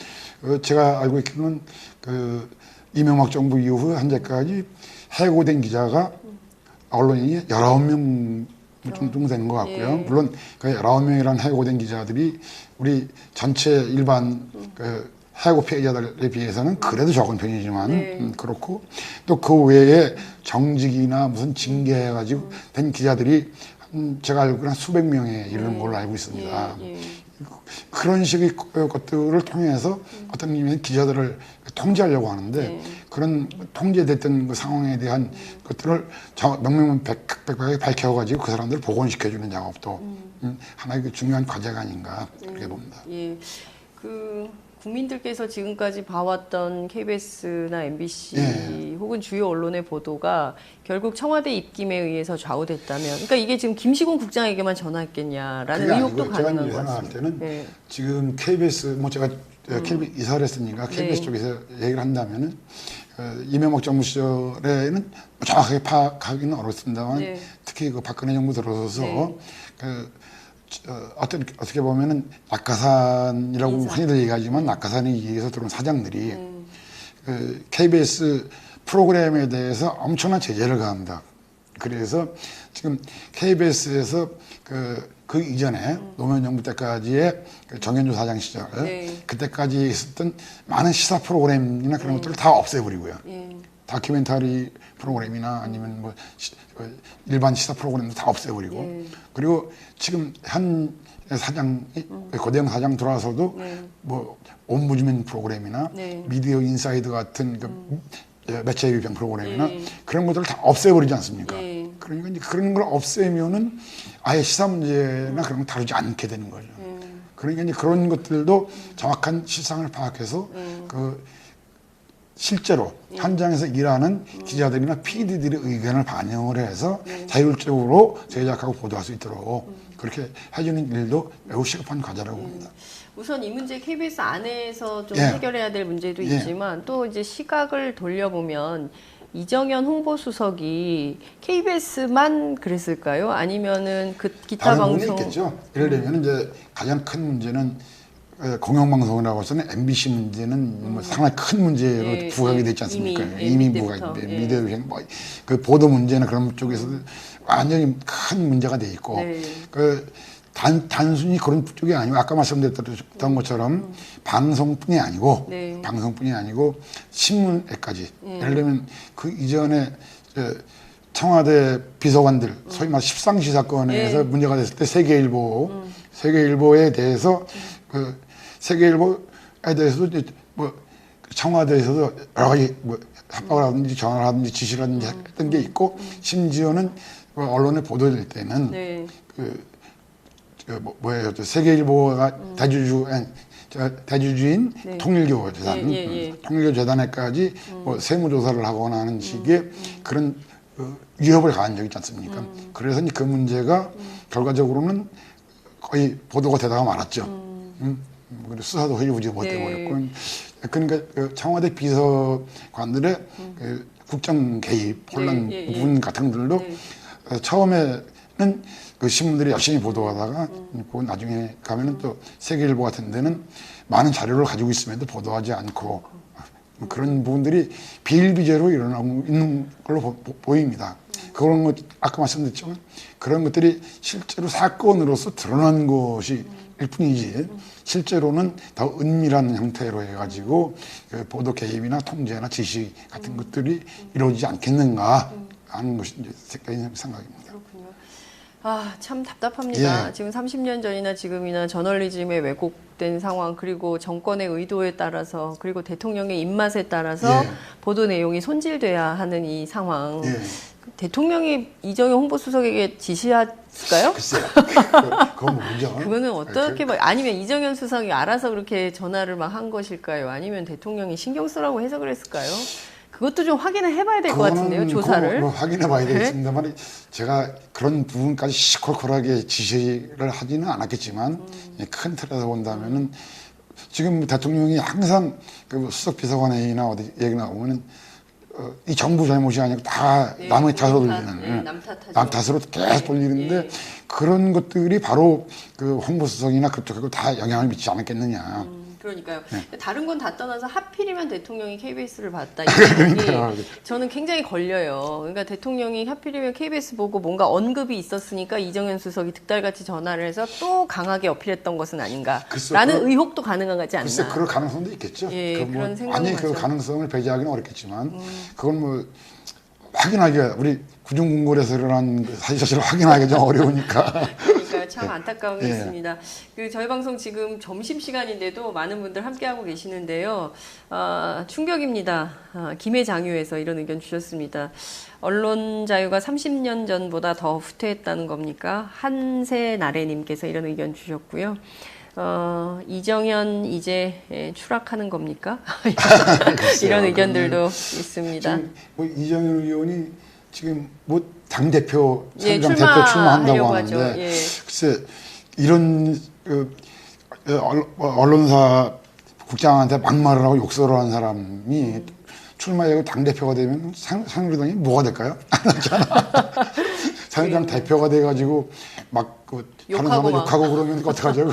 제가 알고 있기로는 그 이명박 정부 이후 현재까지 해고된 기자가 언론인이 19명 정도 되는 것 같고요. 물론 그 19명이라는 해고된 기자들이 우리 전체 일반 그 해고 피해자들에 비해서는 그래도 적은 편이지만 그렇고 또 그 외에 정직이나 무슨 징계해가지고 된 기자들이 제가 알기로는 한 수백 명에 이르는 걸로 알고 있습니다. 그런 식의 것들을 통해서 어떤 의미에서 기자들을 통제하려고 하는데 그런 통제됐던 그 상황에 대한 것들을 명명백백하게 밝혀가지고 그 사람들을 복원시켜주는 작업도 하나의 그 중요한 과제가 아닌가 그렇게 봅니다. 예, 그 국민들께서 지금까지 봐왔던 KBS나 MBC 혹은 주요 언론의 보도가 결국 청와대 입김에 의해서 좌우됐다면, 그러니까 이게 지금 김시곤 국장에게만 전화했겠냐라는 의혹도 가능한 것 같습니다. 때는 지금 KBS 뭐 제가 KBS 이사를 했으니까 KBS 쪽에서 얘기를 한다면은 이명박 정부 시절에는 정확하게 파악하기는 어렵습니다만 특히 그 박근혜 정부 들어서서 어떻게 보면은 낙하산이라고 흔히들 얘기하지만 낙하산에 의해서 들어온 사장들이 그 KBS 프로그램에 대해서 엄청난 제재를 가합니다. 그래서 지금 KBS에서 그 이전에 노무현 정부 때까지의 그 정현주 사장 시절 그때까지 있었던 많은 시사 프로그램이나 그런 것들을 다 없애버리고요. 다큐멘터리 프로그램이나 아니면 뭐 일반 시사 프로그램도 다 없애버리고 그리고 지금 현 사장이 고대영 사장 들어와서도 뭐 옴부즈맨 프로그램이나 미디어 인사이드 같은 그 매체 비평 프로그램이나 그런 것들을 다 없애버리지 않습니까? 그러니까 이제 그런 걸 없애면은 아예 시사 문제나 그런 걸 다루지 않게 되는 거죠. 그러니까 이제 그런 것들도 정확한 실상을 파악해서 그 실제로 현장에서 일하는 기자들이나 PD들의 의견을 반영을 해서 자율적으로 제작하고 보도할 수 있도록 그렇게 해주는 일도 매우 시급한 과제라고 봅니다. 우선 이 문제 KBS 안에서 좀 해결해야 될 문제도 있지만 또 이제 시각을 돌려보면 이정현 홍보수석이 KBS만 그랬을까요? 아니면은 그 기타 다른 방송 부분이 있겠죠. 예를 들면 이제 가장 큰 문제는 공영방송이라고 해서는 MBC 문제는 뭐 상당히 큰 문제로 부각이 됐지 않습니까? 이미 부각, 미디어 그 보도 문제나 그런 쪽에서도 완전히 큰 문제가 돼 있고 그 단순히 그런 쪽이 아니고 아까 말씀드렸던 것처럼 방송뿐이 아니고 신문에까지 예를 들면 그 이전에 청와대 비서관들 소위 말 십상시 사건에서 문제가 됐을 때 세계일보에 대해서 그 세계일보에 대해서도 뭐 청와대에서도 여러 가지 뭐 합박을 하든지 전화를 하든지 지시를 하든지 했던 게 있고 심지어는 언론에 보도될 때는 세계일보가 대주주인 통일교 재단, 통일교 재단에까지 뭐 세무조사를 하거나 하는 식의 그런 위협을 가한 적이 있지 않습니까? 그래서 그 문제가 결과적으로는 거의 보도가 되다가 말았죠. 수사도 흐지부지 못해버렸고. 그러니까 청와대 비서관들의 국정 개입, 혼란 부분 같은 것들도 처음에는 그 신문들이 열심히 보도하다가 나중에 가면은 또 세계일보 같은 데는 많은 자료를 가지고 있음에도 보도하지 않고 그런 부분들이 비일비재로 일어나고 있는 걸로 보입니다. 그런 것 아까 말씀드렸지만 그런 것들이 실제로 사건으로서 드러난 것이 일 뿐이지 실제로는 더 은밀한 형태로 해가지고 그 보도 개입이나 통제나 지시 같은 것들이 이루어지지 않겠는가 하는 것이 이제 개인적인 생각입니다. 그렇군요. 아, 참 답답합니다. 지금 30년 전이나 지금이나 저널리즘의 왜곡된 상황, 그리고 정권의 의도에 따라서, 그리고 대통령의 입맛에 따라서 보도 내용이 손질돼야 하는 이 상황. 대통령이 이정현 홍보수석에게 지시했을까요? 글쎄요. 그건 뭐죠? 그거는 어떻게 아니면 이정현 수석이 알아서 그렇게 전화를 막 한 것일까요? 아니면 대통령이 신경 쓰라고 해서 그랬을까요? 그것도 좀 확인을 해봐야 될 것 같은데요, 조사를. 뭐 확인해 봐야 네? 되겠습니다만 제가 그런 부분까지 시콜콜하게 지시를 하지는 않았겠지만 큰 틀에서 본다면은 지금 대통령이 항상 그 수석 비서관회의나 어디 얘기 나오면은 이 정부 잘못이 아니고 다 네, 남의 탓으로 남 돌리는 탓하죠. 남 탓으로 계속 돌리는데 예. 그런 것들이 바로 그 홍보수석이나 그쪽하고 다 영향을 미치지 않았겠느냐. 그러니까요. 네. 다른 건 다 떠나서 하필이면 대통령이 KBS를 봤다. 이 그러니까요. 부분이 저는 굉장히 걸려요. 그러니까 대통령이 하필이면 KBS 보고 뭔가 언급이 있었으니까 이정현 수석이 득달같이 전화를 해서 또 강하게 어필했던 것은 아닌가라는 글쎄요, 의혹도 가능하지 않나. 글쎄 그럴 가능성도 있겠죠. 예, 그 뭐, 그런 생각은 아니 그 하죠. 가능성을 배제하기는 어렵겠지만 그건 뭐 확인하기가 우리 구중궁궐에서 일어난 그 사실을 확인하기 좀 어려우니까. 그러니까 참 안타까운 게 예. 있습니다. 그 저희 방송 지금 점심 시간인데도 많은 분들 함께하고 계시는데요. 충격입니다. 김해장유에서 이런 의견 주셨습니다. 언론 자유가 30년 전보다 더 후퇴했다는 겁니까? 한세나래님께서 이런 의견 주셨고요. 이정현 이제 추락하는 겁니까? 이런 의견들도 있습니다. 지금 뭐 이정현 의원이 지금 뭐 당대표, 예, 사무장 대표 출마한다고 출마하려고 하는데 하죠. 예. 글쎄 이런 언론사 국장한테 막말을 하고 욕설을 한 사람이 출마하고 당대표가 되면 새누리당이 뭐가 될까요? 새누리당 대표가 돼가지고 막 다른 사람 욕하고 그러면 어떡하죠?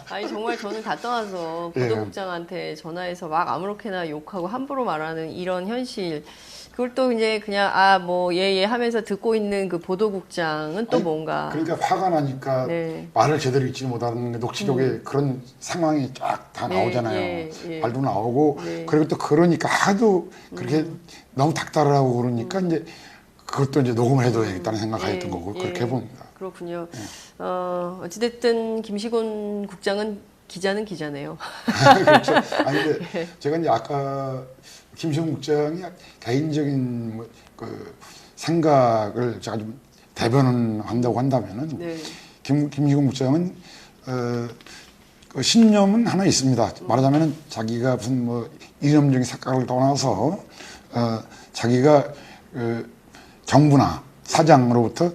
아니 정말 저는 다 떠나서 예. 보도국장한테 전화해서 막 아무렇게나 욕하고 함부로 말하는 이런 현실. 그걸 또 이제 그냥 뭐 예 하면서 듣고 있는 그 보도국장은 또 아니, 뭔가 그러니까 화가 나니까 네. 말을 제대로 읽지 못하는 녹취록에 그런 상황이 쫙 다 네, 나오잖아요. 예. 말도 나오고 네. 그리고 또 그러니까 하도 그렇게 너무 닥달하고 그러니까 이제 그것도 이제 녹음을 해둬야겠다는 생각하였던 예, 거고 예. 그렇게 봅니다. 그렇군요. 어찌됐든 김시곤 국장은 기자는 기자네요. 그렇죠. 아니 근데 제가 이제 아까 김시곤 국장이 개인적인 그 생각을 제가 좀 대변한다고 한다면은 네. 김시곤 국장은 그 신념은 하나 있습니다. 말하자면은 자기가 무슨 뭐 이념적인 색깔을 떠나서 자기가 정부나 사장으로부터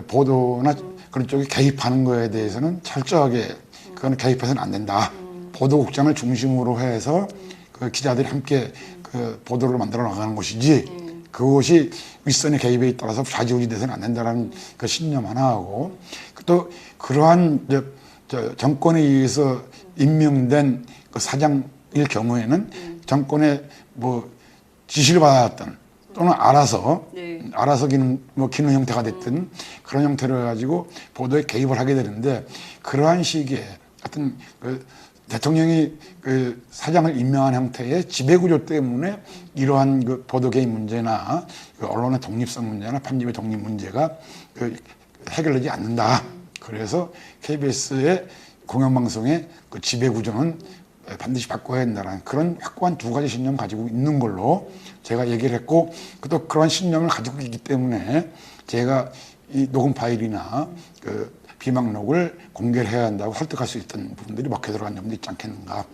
보도나 그런 쪽에 개입하는 거에 대해서는 철저하게 그거는 개입해서는 안 된다. 보도국장을 중심으로 해서 그 기자들이 함께 그 보도를 만들어 나가는 것이지 그것이 윗선의 개입에 따라서 좌지우지 돼서는 안 된다라는 그 신념 하나 하고 또 그러한 정권에 의해서 임명된 그 사장일 경우에는 정권의 뭐 지시를 받았던 또는 알아서 기능 형태가 됐든 그런 형태를 가지고 보도에 개입을 하게 되는데 그러한 시기에 하여튼 그 대통령이 그 사장을 임명한 형태의 지배구조 때문에 이러한 그 보도 개입 문제나 그 언론의 독립성 문제나 편집의 독립 문제가 그 해결되지 않는다. 그래서 KBS의 공영방송의 그 지배구조는 반드시 바꿔야 된다는 그런 확고한 두 가지 신념을 가지고 있는 걸로 제가 얘기를 했고 또 그런 신념을 가지고 있기 때문에 제가 이 녹음 파일이나 그 비망록을 공개를 해야 한다고 설득할 수 있던 부분들이 먹혀 들어간 점도 있지 않겠는가.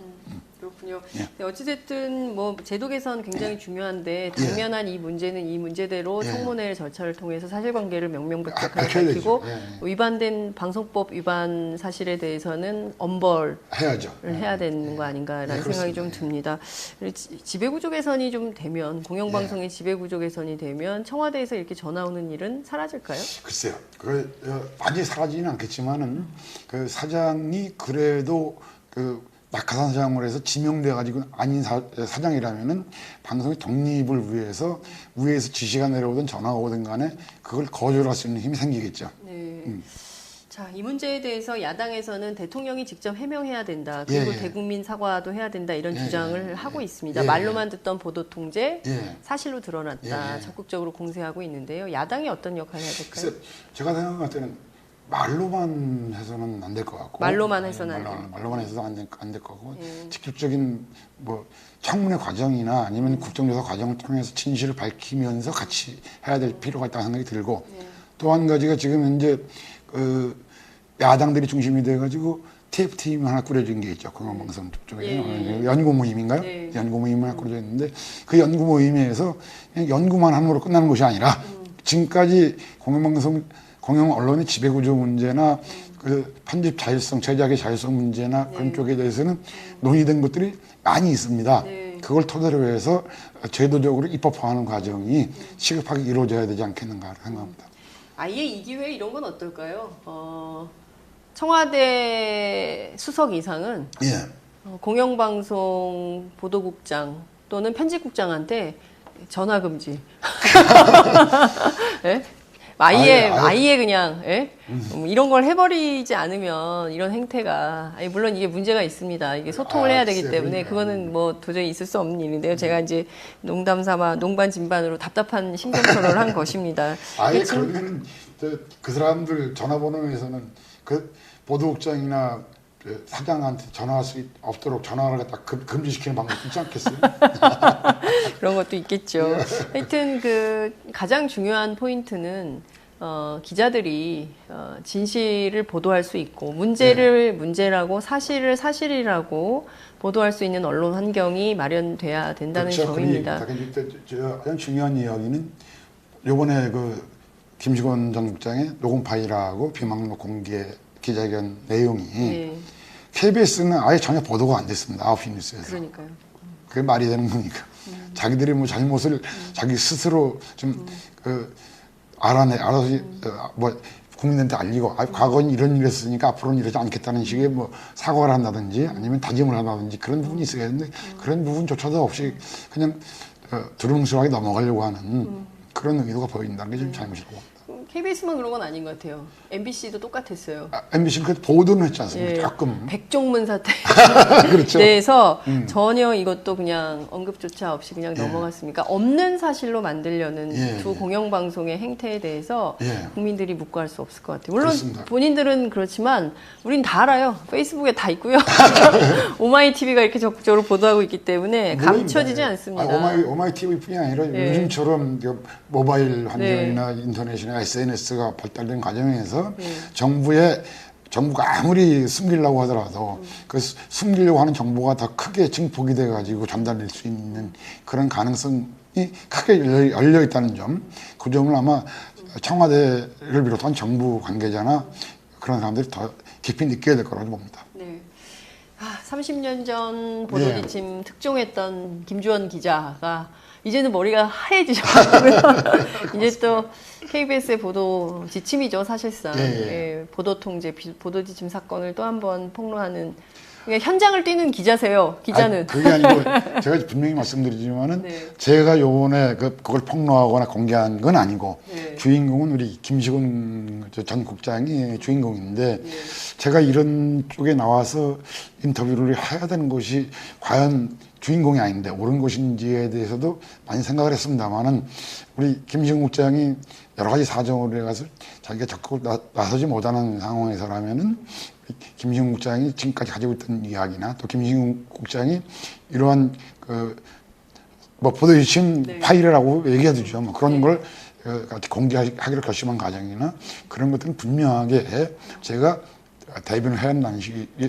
그렇군요. 예. 네, 어찌됐든 뭐 제도 개선 굉장히 중요한데 당면한 이 문제는 이 문제대로 청문회 절차를 통해서 사실관계를 명명백백하게 밝혀야 밝히고 되죠. 위반된 방송법 위반 사실에 대해서는 엄벌을 해야죠. 해야 되는 거 아닌가라는 네, 생각이 그렇습니다. 좀 듭니다. 지배구조 개선이 좀 되면 공영방송의 지배구조 개선이 되면 청와대에서 이렇게 전화 오는 일은 사라질까요? 글쎄요. 많이 사라지는 않겠지만은 그 사장이 그래도 그 낙하산 사장으로 해서 지명돼 가지고 아닌 사장이라면은 방송의 독립을 위해서 위에서 지시가 내려오든 전화가 오든 간에 그걸 거절할 수 있는 힘이 생기겠죠. 네. 자, 이 문제에 대해서 야당에서는 대통령이 직접 해명해야 된다. 그리고 예. 대국민 사과도 해야 된다. 이런 예. 주장을 하고 있습니다. 예. 말로만 듣던 보도 통제, 예. 사실로 드러났다. 예. 적극적으로 공세하고 있는데요. 야당이 어떤 역할을 해야 될까요? 글쎄, 제가 생각할 때는 말로만 해서는 안 될 것 같고 말로만 해서는 안 돼요. 말로만 해서도 안 될 거고 예. 직접적인 뭐 청문회 과정이나 아니면 국정조사 과정을 통해서 진실을 밝히면서 같이 해야 될 필요가 있다는 생각이 들고 또 한 가지가 지금 현재 그 야당들이 중심이 돼가지고 TF팀 하나 꾸려진 게 있죠. 공영방송 쪽에 예. 연구 모임인가요? 네. 연구 모임 하나 꾸려져 있는데 그 연구 모임에서 그냥 연구만 하는 걸로 끝나는 것이 아니라 지금까지 공영 언론의 지배구조 문제나 그 편집 자율성, 제작의 자율성 문제나 그런 쪽에 대해서는 논의된 것들이 많이 있습니다. 네. 그걸 토대로 해서 제도적으로 입법화하는 과정이 시급하게 이루어져야 되지 않겠는가 생각합니다. 아예 이기회 이런 건 어떨까요? 청와대 수석 이상은 예. 공영방송 보도국장 또는 편집국장한테 전화 금지. 예? 아예 그냥 예? 이런 걸 해버리지 않으면 이런 행태가 물론 이게 문제가 있습니다. 이게 소통을 해야 되기 때문에 그거는 뭐 도저히 있을 수 없는 일인데요. 제가 이제 농담 삼아 농반 진반으로 답답한 신경 토론을 한 것입니다. 아예 그러면 그 사람들 전화번호에서는 그 보도국장이나 그 사장한테 전화할 수 없도록 전화를 갖다 금지시키는 방법도 있지 않겠어요? 그런 것도 있겠죠. 하여튼 그 가장 중요한 포인트는 기자들이 진실을 보도할 수 있고 문제를 문제라고 사실을 사실이라고 보도할 수 있는 언론 환경이 마련돼야 된다는 그렇죠. 점입니다. 가장 중요한 이야기는 이번에 그 김식원 전 국장의 녹음 파일하고 비망록 공개 기자회견 내용이 네. KBS는 아예 전혀 보도가 안 됐습니다. 9시 뉴스에서. 그러니까요. 그게 말이 되는 겁니까? 자기들이 뭐 잘못을 자기 스스로 좀 알아서 뭐 국민한테 알리고 과거엔 이런 일을 했으니까 앞으로는 이러지 않겠다는 식의 뭐 사과를 한다든지 아니면 다짐을 한다든지 그런 부분이 있어야 되는데 그런 부분조차도 없이 그냥 두루뭉술하게 넘어가려고 하는 그런 의도가 보인다는 게 좀 잘못이라고 봅니다. KBS만 그런 건 아닌 것 같아요. MBC도 똑같았어요. MBC는 그 보도는 했지 않습니까? 예, 조금. 백종문 사태 그렇죠. 대해서 전혀 이것도 그냥 언급조차 없이 그냥 넘어갔으니까 없는 사실로 만들려는 두 공영방송의 행태에 대해서 국민들이 묵과할 수 없을 것 같아요. 물론 그렇습니다. 본인들은 그렇지만 우린 다 알아요. 페이스북에 다 있고요. 오마이TV가 이렇게 적극적으로 보도하고 있기 때문에 감춰지지 않습니다. 오마이TV뿐이 아니라 요즘처럼 모바일 환경이나 인터넷이나 SNS가 발달된 과정에서 정부가 아무리 숨기려고 하더라도 그 숨기려고 하는 정보가 더 크게 증폭이 돼가지고 전달될 수 있는 그런 가능성이 크게 열려 있다는 점, 그 점을 아마 청와대를 비롯한 정부 관계자나 그런 사람들이 더 깊이 느껴야 될 거라고 봅니다. 네. 30년 전 보도지침 특종했던 김주원 기자가 이제는 머리가 하얘지셨고요. 이제 또 KBS의 보도 지침이죠, 사실상. 보도 통제, 보도 지침 사건을 또 한 번 폭로하는 그러니까 현장을 뛰는 기자세요. 기자는. 그게 아니고 제가 분명히 말씀드리지만은 제가 요번에 그걸 폭로하거나 공개한 건 아니고 주인공은 우리 김식훈 전 국장이 주인공인데 제가 이런 쪽에 나와서 인터뷰를 해야 되는 것이 과연 주인공이 아닌데 옳은 것인지에 대해서도 많이 생각을 했습니다만은 우리 김식훈 국장이 여러 가지 사정으로 해가서 자기가 적극 나서지 못하는 상황에서라면은 김식훈 국장이 지금까지 가지고 있던 이야기나 또 김식훈 국장이 이러한 뭐 보도지침 파일이라고 얘기하죠. 뭐 그런 걸 공개하기로 결심한 과정이나 그런 것들은 분명하게 제가 대변을 해야 한다는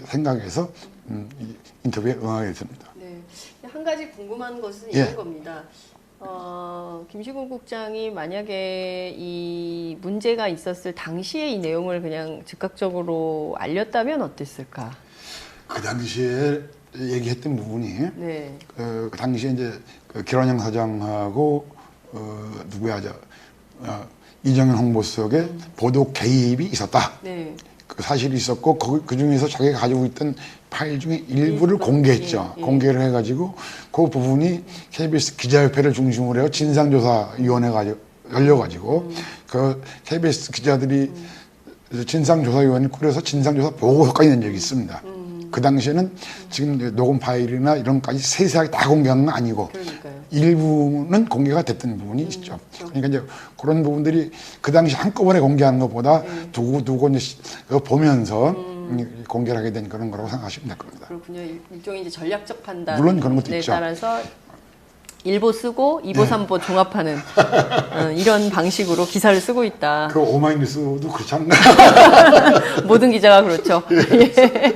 생각에서 인터뷰에 응하게 됐습니다. 네. 한 가지 궁금한 것은 이런 겁니다. 김식훈 국장이 만약에 이 문제가 있었을 당시에 이 내용을 그냥 즉각적으로 알렸다면 어땠을까? 그 당시에 얘기했던 부분이 그 당시에 이제 기란영 사장하고 누구야 이정현 홍보수석의 보도 개입이 있었다. 그 사실이 있었고 그 중에서 자기가 가지고 있던 파일 중에 일부를 공개했죠. 공개를 해가지고 그 부분이 KBS 기자협회를 중심으로 해서 진상조사위원회가 열려가지고 그 KBS 기자들이 진상조사위원회를 꾸려서 진상조사 보고서까지 낸 적이 있습니다. 그 당시에는 지금 녹음 파일이나 이런 것까지 세세하게 다 공개한 건 아니고 일부는 공개가 됐던 부분이 있죠. 그러니까 이제 그런 부분들이 그 당시 한꺼번에 공개하는 것보다 두고 이제 보면서 공개를 하게 된 그런 거라고 생각하시면 될 겁니다. 그렇군요. 일종의 이제 전략적 판단. 물론 그런 것도 있죠. 따라서 일보 쓰고 2보, 3보 종합하는 이런 방식으로 기사를 쓰고 있다. 그 오마이뉴스도 그렇지 않나? 모든 기자가 그렇죠. 예.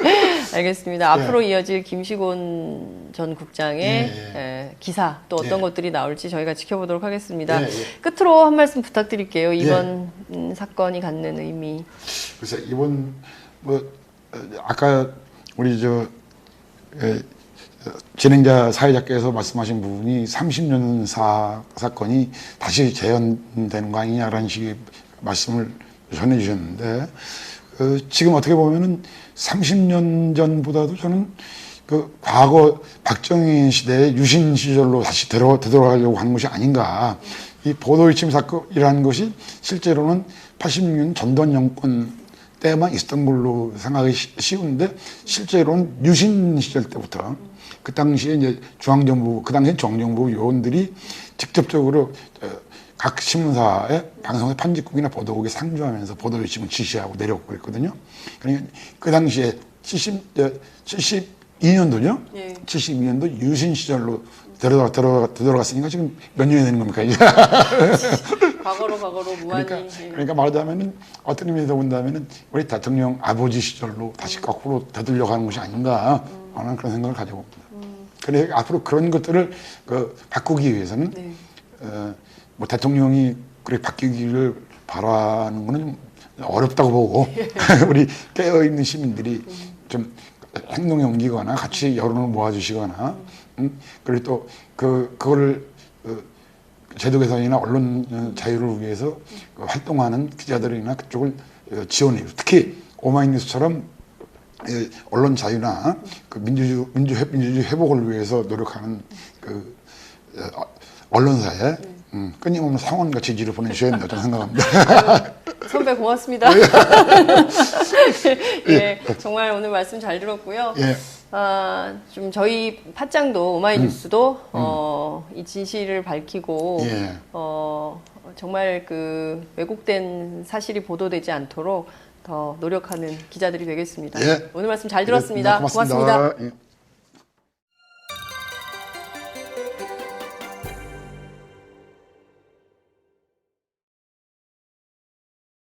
알겠습니다. 앞으로 이어질 김시곤 전 국장의 기사 또 어떤 것들이 나올지 저희가 지켜보도록 하겠습니다. 끝으로 한 말씀 부탁드릴게요. 이번 사건이 갖는 의미. 그래서 이번 아까 우리 진행자 사회자께서 말씀하신 부분이 30년 사건이 다시 재현되는 거 아니냐라는 식의 말씀을 전해주셨는데 지금 어떻게 보면은 30년 전보다도 저는 그 과거 박정희 시대의 유신 시절로 다시 되돌아가려고 하는 것이 아닌가. 이 보도의침 사건이라는 것이 실제로는 86년 전두환 정권 때만 있었던 걸로 생각하기 쉬운데 실제로는 유신 시절 때부터 그 당시에 이제 그 당시에 중앙정부 요원들이 직접적으로 각 신문사의 방송의 편집국이나 보도국에 상주하면서 보도의침을 지시하고 내려오고 그랬거든요. 그러니까 그 당시에 72년도죠? 예. 72년도 유신 시절로 들어갔으니까 지금 몇 년이 되는 겁니까, 이제? 과거로 무한히. 그러니까 말하자면은 어떤 의미에서 본다면은 우리 대통령 아버지 시절로 다시 거꾸로 되돌려 가는 것이 아닌가 하는 그런 생각을 가지고 봅니다. 그래서 앞으로 그런 것들을 바꾸기 위해서는 뭐 대통령이 그렇게 바뀌기를 바라는 거는 어렵다고 보고 우리 깨어있는 시민들이 좀 행동에 옮기거나 같이 여론을 모아주시거나 그리고 또 그거를 제도 개선이나 언론 자유를 위해서 활동하는 기자들이나 그쪽을 지원해요. 특히 오마이뉴스처럼 언론 자유나 그 민주주의 회복을 위해서 노력하는 그 언론사에 끊임없는 상원과 지지를 보내주셔야 된다고 저는 생각합니다. 선배 고맙습니다. 예, 정말 오늘 말씀 잘 들었고요. 예. 좀 저희 팟짱도 오마이뉴스도 이 진실을 밝히고 정말 그 왜곡된 사실이 보도되지 않도록 더 노력하는 기자들이 되겠습니다. 예. 오늘 말씀 잘 들었습니다. 고맙습니다. 고맙습니다. 예.